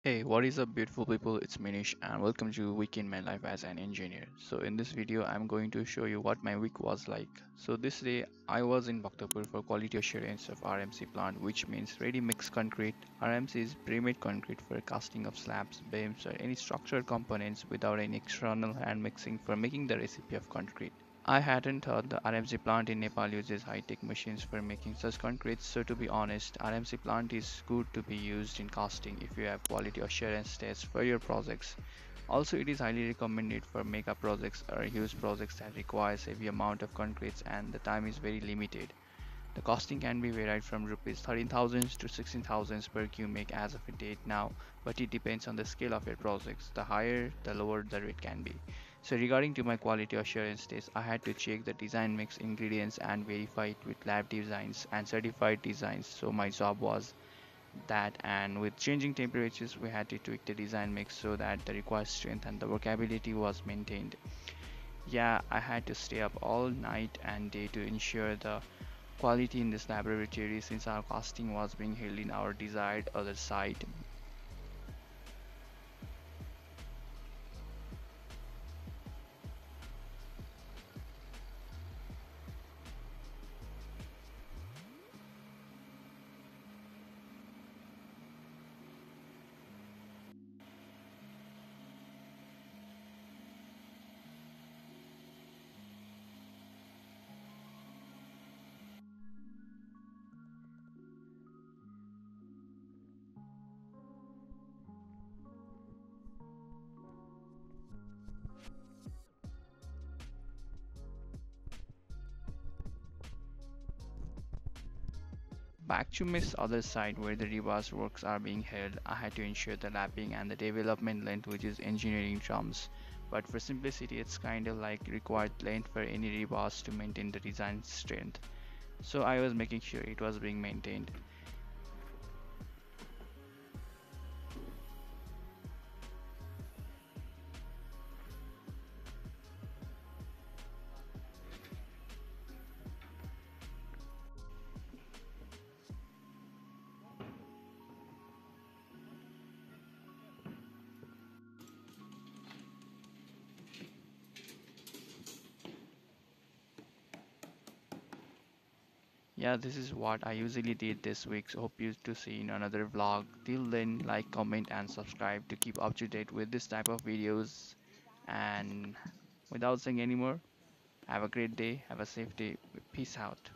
Hey, what is up beautiful people? It's Minish and welcome to Week in My Life as an Engineer. So in this video I'm going to show you what my week was like. So this day I was in Bhaktapur for quality assurance of RMC plant, which means ready mixed concrete. RMC is premade concrete for casting of slabs, beams or any structural components without any external hand mixing for making the recipe of concrete. I hadn't thought the RMC plant in Nepal uses high-tech machines for making such concrete, so to be honest, RMC plant is good to be used in casting if you have quality assurance tests for your projects. Also, it is highly recommended for mega projects or huge projects that requires heavy amount of concrete and the time is very limited. The costing can be varied from rupees 13,000 to 16,000 per cubic as of a date now, but it depends on the scale of your projects. The higher, the lower the rate can be. So regarding to my quality assurance test, I had to check the design mix ingredients and verify it with lab designs and certified designs. So my job was that, and with changing temperatures we had to tweak the design mix so that the required strength and the workability was maintained. Yeah, I had to stay up all night and day to ensure the quality in this laboratory since our casting was being held in our desired other site. Back to Miss other side where the rebars works are being held, I had to ensure the lapping and the development length, which is engineering terms. But for simplicity it's kind of like required length for any rebars to maintain the design strength. So I was making sure it was being maintained. Yeah, this is what I usually did this week. So hope you to see in another vlog. Till then, like, comment and subscribe to keep up to date with this type of videos. And without saying any more, have a great day, have a safe day. Peace out.